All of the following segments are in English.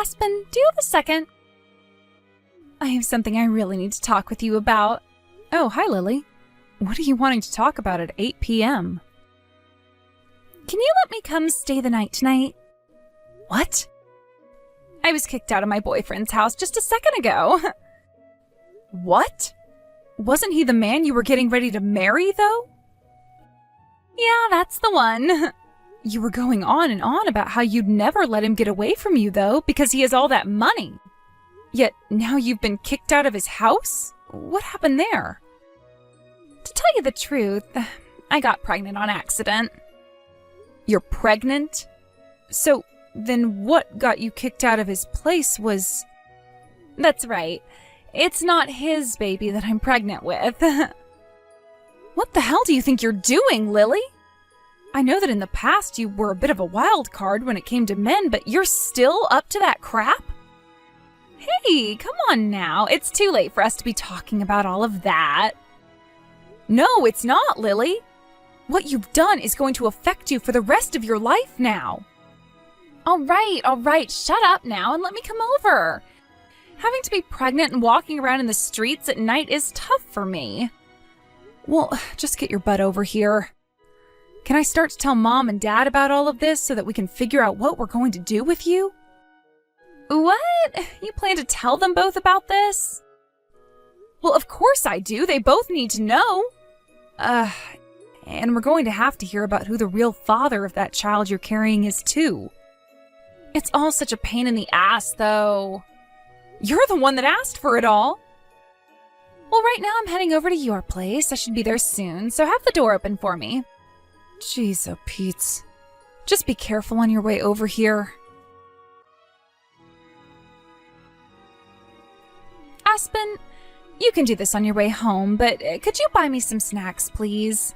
Aspen, do you have a second? I have something I really need to talk with you about. Oh, hi, Lily. What are you wanting to talk about at 8 p.m.? Can you let me come stay the night tonight? What? I was kicked out of my boyfriend's house just a second ago. What? Wasn't he the man you were getting ready to marry, though? Yeah, that's the one. You were going on and on about how you'd never let him get away from you, though, because he has all that money. Yet now you've been kicked out of his house? What happened there? To tell you the truth, I got pregnant on accident. You're pregnant? So then what got you kicked out of his place was... That's right. It's not his baby that I'm pregnant with. What the hell do you think you're doing, Lily? I know that in the past you were a bit of a wild card when it came to men, but you're still up to that crap? Hey, come on now. It's too late for us to be talking about all of that. No, it's not, Lily. What you've done is going to affect you for the rest of your life now. All right. Shut up now and let me come over. Having to be pregnant and walking around in the streets at night is tough for me. Well, just get your butt over here. Can I start to tell Mom and Dad about all of this so that we can figure out what we're going to do with you? What? You plan to tell them both about this? Well, of course I do. They both need to know. And we're going to have to hear about who the real father of that child you're carrying is, too. It's all such a pain in the ass, though. You're the one that asked for it all. Well, right now I'm heading over to your place. I should be there soon, so have the door open for me. Jeez, oh Pete's. Just be careful on your way over here. Aspen, you can do this on your way home, but could you buy me some snacks, please?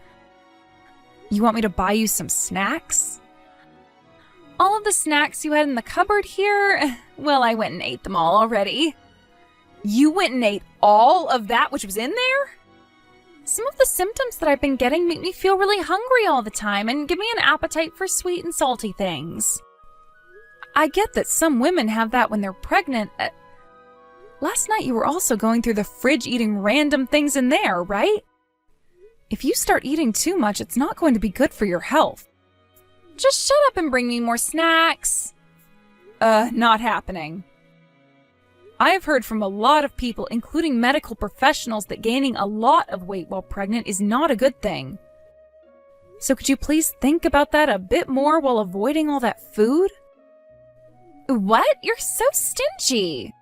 You want me to buy you some snacks? All of the snacks you had in the cupboard here? Well, I went and ate them all already. You went and ate all of that which was in there? Some of the symptoms that I've been getting make me feel really hungry all the time and give me an appetite for sweet and salty things. I get that some women have that when they're pregnant. Last night you were also going through the fridge eating random things in there, right? If you start eating too much, it's not going to be good for your health. Just shut up and bring me more snacks. Not happening. I have heard from a lot of people, including medical professionals, that gaining a lot of weight while pregnant is not a good thing. So could you please think about that a bit more while avoiding all that food? What? You're so stingy.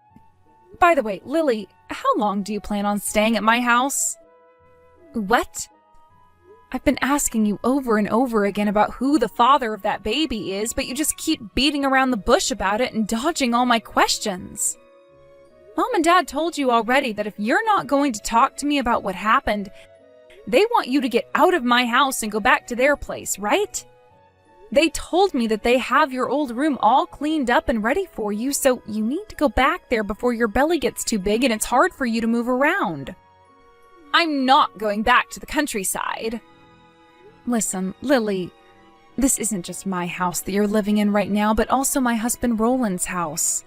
By the way, Lily, how long do you plan on staying at my house? What? I've been asking you over and over again about who the father of that baby is, but you just keep beating around the bush about it and dodging all my questions. Mom and Dad told you already that if you're not going to talk to me about what happened, they want you to get out of my house and go back to their place, right? They told me that they have your old room all cleaned up and ready for you, so you need to go back there before your belly gets too big and it's hard for you to move around. I'm not going back to the countryside. Listen, Lily, this isn't just my house that you're living in right now, but also my husband Roland's house.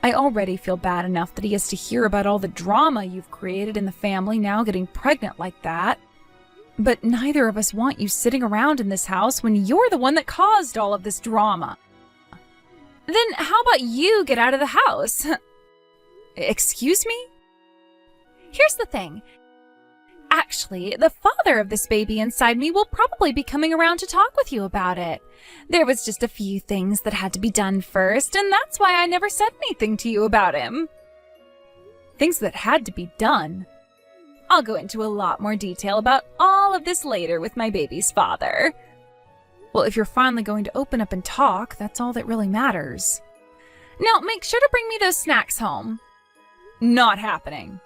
I already feel bad enough that he has to hear about all the drama you've created in the family now getting pregnant like that. But neither of us want you sitting around in this house when you're the one that caused all of this drama. Then how about you get out of the house? Excuse me? Here's the thing. Actually, the father of this baby inside me will probably be coming around to talk with you about it. There was just a few things that had to be done first, and that's why I never said anything to you about him. Things that had to be done? I'll go into a lot more detail about all of this later with my baby's father. Well, if you're finally going to open up and talk, that's all that really matters. Now, make sure to bring me those snacks home. Not happening.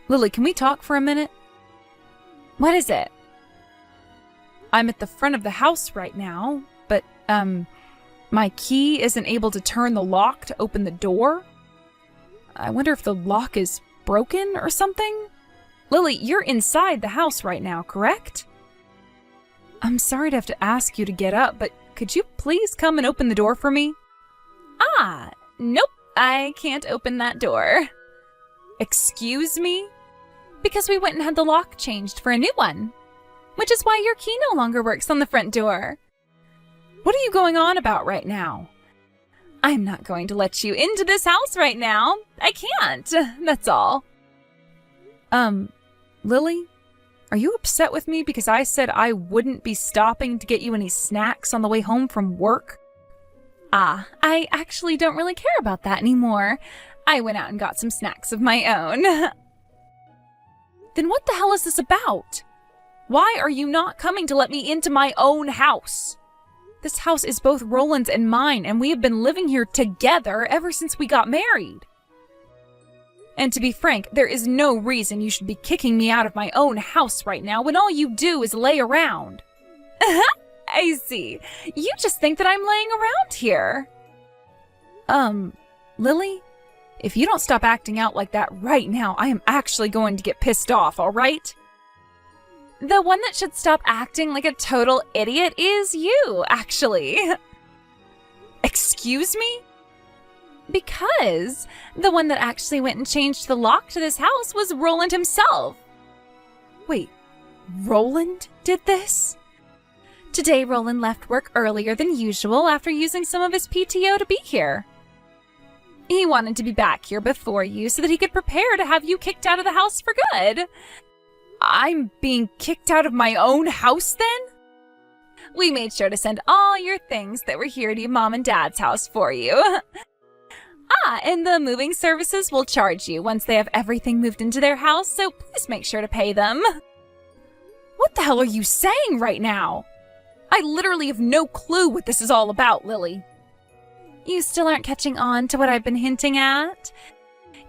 Lily, can we talk for a minute? What is it? I'm at the front of the house right now, but, my key isn't able to turn the lock to open the door. I wonder if the lock is broken or something? Lily, you're inside the house right now, correct? I'm sorry to have to ask you to get up, but could you please come and open the door for me? Ah, nope, I can't open that door. Excuse me? Because we went and had the lock changed for a new one. Which is why your key no longer works on the front door. What are you going on about right now? I'm not going to let you into this house right now. I can't, that's all. Lily? Are you upset with me because I said I wouldn't be stopping to get you any snacks on the way home from work? Ah, I actually don't really care about that anymore. I went out and got some snacks of my own. Then what the hell is this about? Why are you not coming to let me into my own house? This house is both Roland's and mine, and we have been living here together ever since we got married. And to be frank, there is no reason you should be kicking me out of my own house right now when all you do is lay around. I see. You just think that I'm laying around here. Lily? If you don't stop acting out like that right now, I am actually going to get pissed off, all right? The one that should stop acting like a total idiot is you, actually. Excuse me? Because the one that actually went and changed the lock to this house was Roland himself. Wait, Roland did this? Today, Roland left work earlier than usual after using some of his PTO to be here. He wanted to be back here before you so that he could prepare to have you kicked out of the house for good. I'm being kicked out of my own house then? We made sure to send all your things that were here to your mom and dad's house for you. And the moving services will charge you once they have everything moved into their house, so please make sure to pay them. What the hell are you saying right now? I literally have no clue what this is all about, Lily. You still aren't catching on to what I've been hinting at?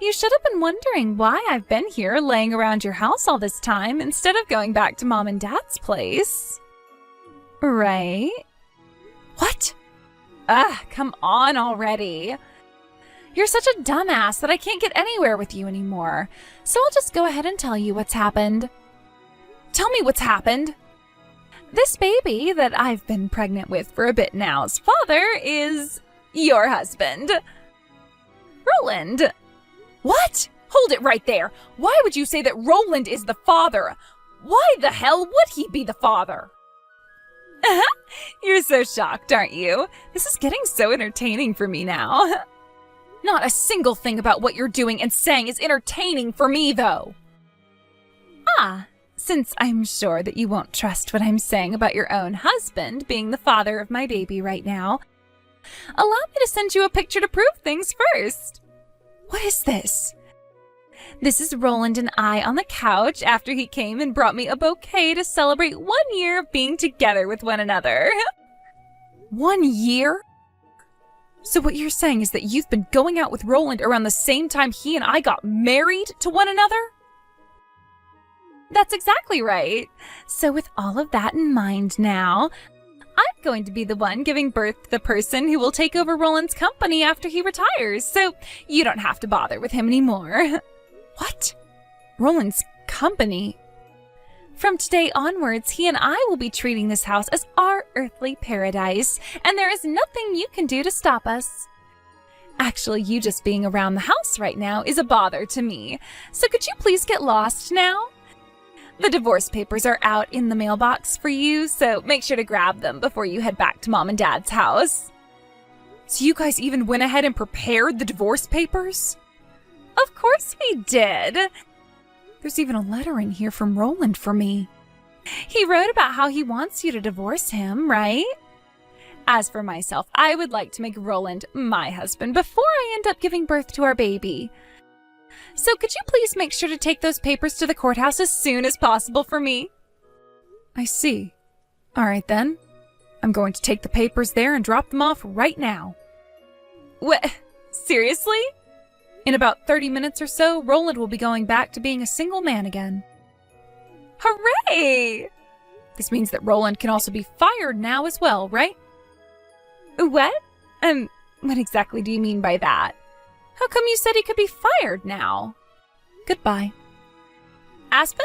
You should have been wondering why I've been here laying around your house all this time instead of going back to Mom and Dad's place. Right? What? Come on already. You're such a dumbass that I can't get anywhere with you anymore. So I'll just go ahead and tell you what's happened. Tell me what's happened. This baby that I've been pregnant with for a bit now's father is your husband, Roland. What? Hold it right there. Why would you say that Roland is the father? Why the hell would he be the father? You're so shocked, aren't you? This is getting so entertaining for me now. Not a single thing about what you're doing and saying is entertaining for me, though. Since I'm sure that you won't trust what I'm saying about your own husband being the father of my baby right now, allow me to send you a picture to prove things first. What is this? This is Roland and I on the couch after he came and brought me a bouquet to celebrate 1 year of being together with one another. 1 year? So what you're saying is that you've been going out with Roland around the same time he and I got married to one another? That's exactly right. So with all of that in mind now, I'm going to be the one giving birth to the person who will take over Roland's company after he retires, so you don't have to bother with him anymore. What? Roland's company? From today onwards, he and I will be treating this house as our earthly paradise, and there is nothing you can do to stop us. Actually, you just being around the house right now is a bother to me, so could you please get lost now? The divorce papers are out in the mailbox for you, so make sure to grab them before you head back to Mom and Dad's house. So you guys even went ahead and prepared the divorce papers? Of course we did. There's even a letter in here from Roland for me. He wrote about how he wants you to divorce him, right? As for myself, I would like to make Roland my husband before I end up giving birth to our baby. So could you please make sure to take those papers to the courthouse as soon as possible for me? I see. All right then. I'm going to take the papers there and drop them off right now. What? Seriously? In about 30 minutes or so, Roland will be going back to being a single man again. Hooray! This means that Roland can also be fired now as well, right? What? What exactly do you mean by that? How come you said he could be fired now? Goodbye. Aspen?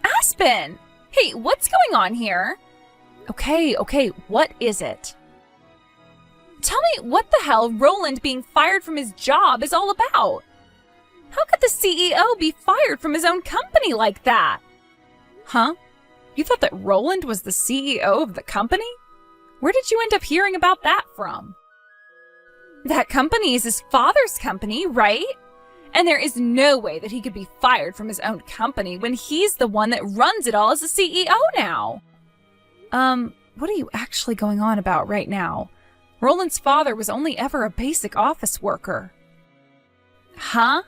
Aspen! Hey, what's going on here? Okay, what is it? Tell me what the hell Roland being fired from his job is all about. How could the CEO be fired from his own company like that? Huh? You thought that Roland was the CEO of the company? Where did you end up hearing about that from? That company is his father's company, right? And there is no way that he could be fired from his own company when he's the one that runs it all as the CEO now. What are you actually going on about right now? Roland's father was only ever a basic office worker. Huh?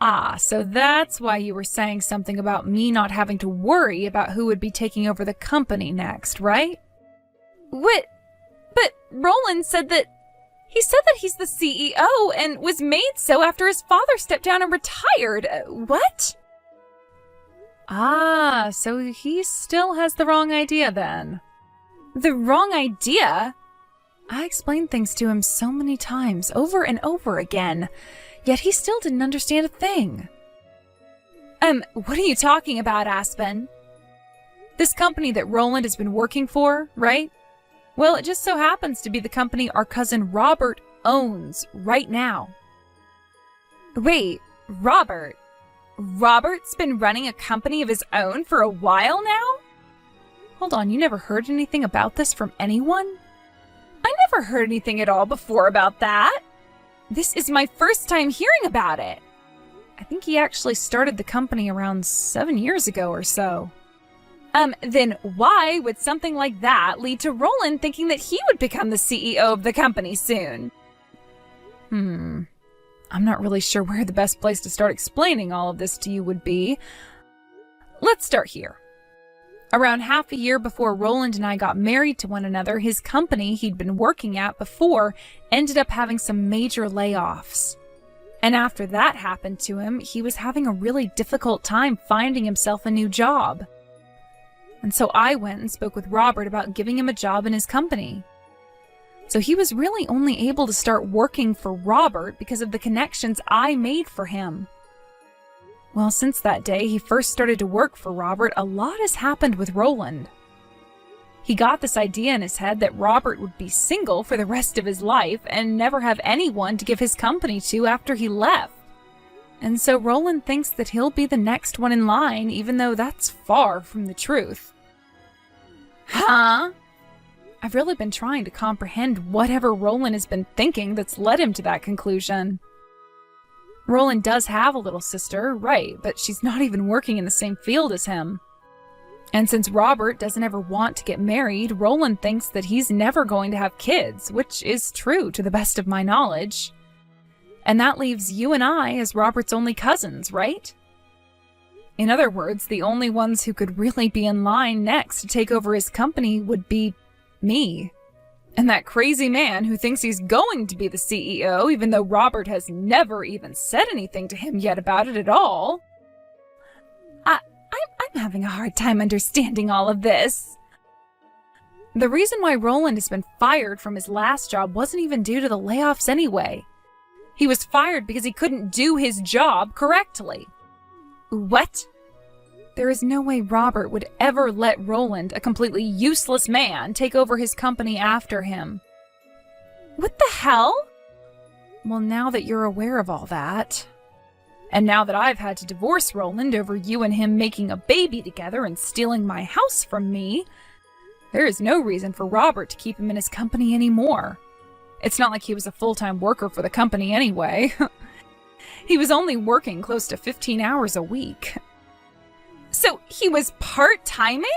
Ah, so that's why you were saying something about me not having to worry about who would be taking over the company next, right? What? But Roland said that... He said that he's the CEO and was made so after his father stepped down and retired. What? Ah, so he still has the wrong idea then. The wrong idea? I explained things to him so many times, over and over again, yet he still didn't understand a thing. What are you talking about, Aspen? This company that Roland has been working for, right? Well, it just so happens to be the company our cousin Robert owns right now. Wait, Robert? Robert's been running a company of his own for a while now? Hold on, you never heard anything about this from anyone? I never heard anything at all before about that. This is my first time hearing about it. I think he actually started the company around 7 years ago or so. Then why would something like that lead to Roland thinking that he would become the CEO of the company soon? I'm not really sure where the best place to start explaining all of this to you would be. Let's start here. Around half a year before Roland and I got married to one another, his company he'd been working at before ended up having some major layoffs. And after that happened to him, he was having a really difficult time finding himself a new job. And so I went and spoke with Robert about giving him a job in his company. So he was really only able to start working for Robert because of the connections I made for him. Well, since that day he first started to work for Robert, a lot has happened with Roland. He got this idea in his head that Robert would be single for the rest of his life and never have anyone to give his company to after he left. And so Roland thinks that he'll be the next one in line, even though that's far from the truth. Huh? I've really been trying to comprehend whatever Roland has been thinking that's led him to that conclusion. Roland does have a little sister, right, but she's not even working in the same field as him. And since Robert doesn't ever want to get married, Roland thinks that he's never going to have kids, which is true to the best of my knowledge. And that leaves you and I as Robert's only cousins, right? In other words, the only ones who could really be in line next to take over his company would be me. And that crazy man who thinks he's going to be the CEO, even though Robert has never even said anything to him yet about it at all. I'm having a hard time understanding all of this. The reason why Roland has been fired from his last job wasn't even due to the layoffs anyway. He was fired because he couldn't do his job correctly. What? There is no way Robert would ever let Roland, a completely useless man, take over his company after him. What the hell? Well, now that you're aware of all that, and now that I've had to divorce Roland over you and him making a baby together and stealing my house from me, there is no reason for Robert to keep him in his company anymore. It's not like he was a full-time worker for the company anyway. He was only working close to 15 hours a week. So he was part-timing?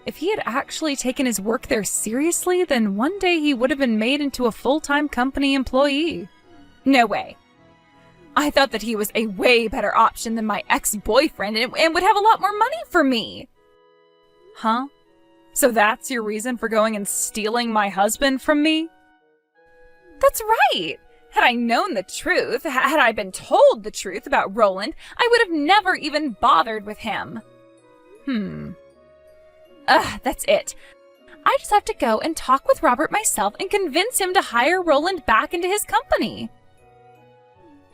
If he had actually taken his work there seriously, then one day he would have been made into a full-time company employee. No way. I thought that he was a way better option than my ex-boyfriend and would have a lot more money for me. Huh? So that's your reason for going and stealing my husband from me? That's right. Had I known the truth, had I been told the truth about Roland, I would have never even bothered with him. That's it. I just have to go and talk with Robert myself and convince him to hire Roland back into his company.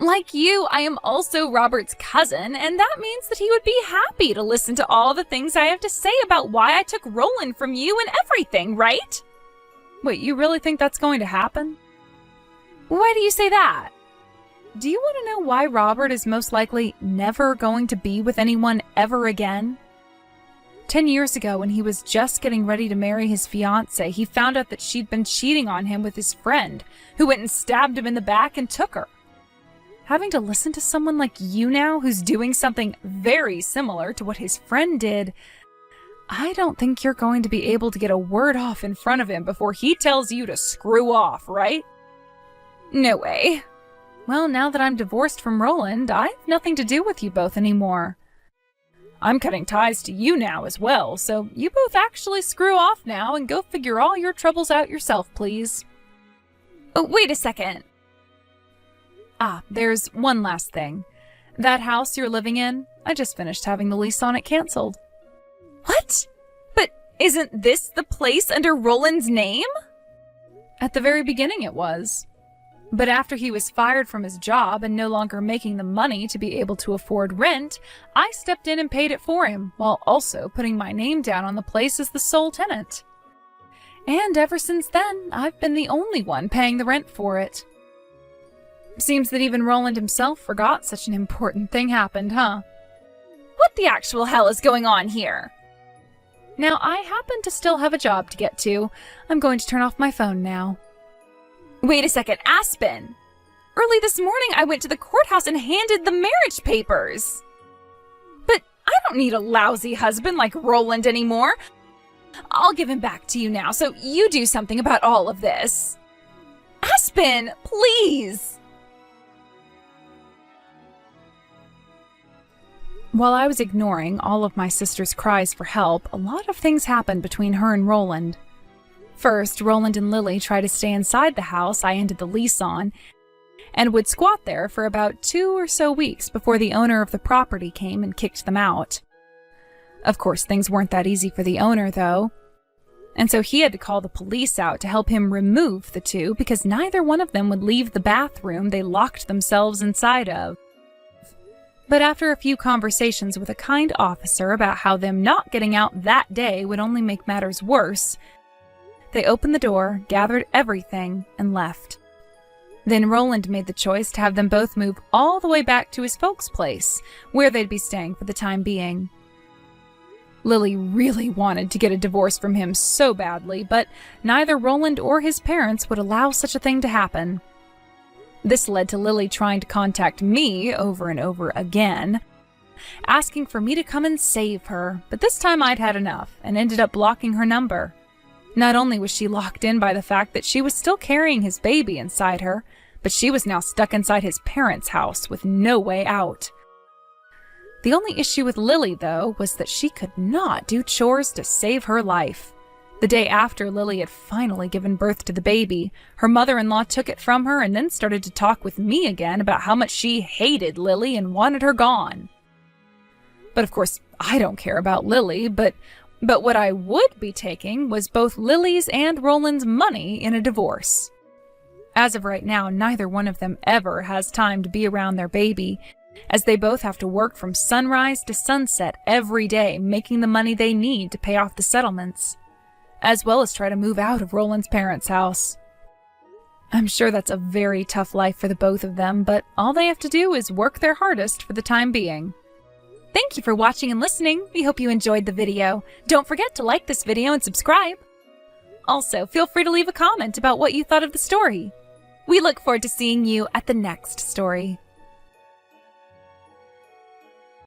Like you, I am also Robert's cousin, and that means that he would be happy to listen to all the things I have to say about why I took Roland from you and everything, right? Wait, you really think that's going to happen? Why do you say that? Do you want to know why Robert is most likely never going to be with anyone ever again? 10 years ago, when he was just getting ready to marry his fiancée, he found out that she'd been cheating on him with his friend, who went and stabbed him in the back and took her. Having to listen to someone like you now who's doing something very similar to what his friend did, I don't think you're going to be able to get a word off in front of him before he tells you to screw off, right? No way. Well, now that I'm divorced from Roland, I have nothing to do with you both anymore. I'm cutting ties to you now as well, so you both actually screw off now and go figure all your troubles out yourself, please. Oh, wait a second. There's one last thing. That house you're living in, I just finished having the lease on it canceled. What? But isn't this the place under Roland's name? At the very beginning it was. But after he was fired from his job and no longer making the money to be able to afford rent, I stepped in and paid it for him, while also putting my name down on the place as the sole tenant. And ever since then, I've been the only one paying the rent for it. Seems that even Roland himself forgot such an important thing happened, huh? What the actual hell is going on here? Now, I happen to still have a job to get to. I'm going to turn off my phone now. Wait a second, Aspen! Early this morning, I went to the courthouse and handed the marriage papers. But I don't need a lousy husband like Roland anymore. I'll give him back to you now, so you do something about all of this. Aspen, please! While I was ignoring all of my sister's cries for help, a lot of things happened between her and Roland. First, Roland and Lily tried to stay inside the house I ended the lease on, and would squat there for about 2 or so weeks before the owner of the property came and kicked them out. Of course, things weren't that easy for the owner, though, and so he had to call the police out to help him remove the two because neither one of them would leave the bathroom they locked themselves inside of. But after a few conversations with a kind officer about how them not getting out that day would only make matters worse, they opened the door, gathered everything, and left. Then Roland made the choice to have them both move all the way back to his folks' place, where they'd be staying for the time being. Lily really wanted to get a divorce from him so badly, but neither Roland or his parents would allow such a thing to happen. This led to Lily trying to contact me over and over again, asking for me to come and save her, but this time I'd had enough and ended up blocking her number. Not only was she locked in by the fact that she was still carrying his baby inside her, but she was now stuck inside his parents' house with no way out. The only issue with Lily, though, was that she could not do chores to save her life. The day after Lily had finally given birth to the baby, her mother-in-law took it from her and then started to talk with me again about how much she hated Lily and wanted her gone. But of course, I don't care about Lily, but what I would be taking was both Lily's and Roland's money in a divorce. As of right now, neither one of them ever has time to be around their baby, as they both have to work from sunrise to sunset every day, making the money they need to pay off the settlements, as well as try to move out of Roland's parents' house. I'm sure that's a very tough life for the both of them, but all they have to do is work their hardest for the time being. Thank you for watching and listening. We hope you enjoyed the video. Don't forget to like this video and subscribe. Also, feel free to leave a comment about what you thought of the story. We look forward to seeing you at the next story.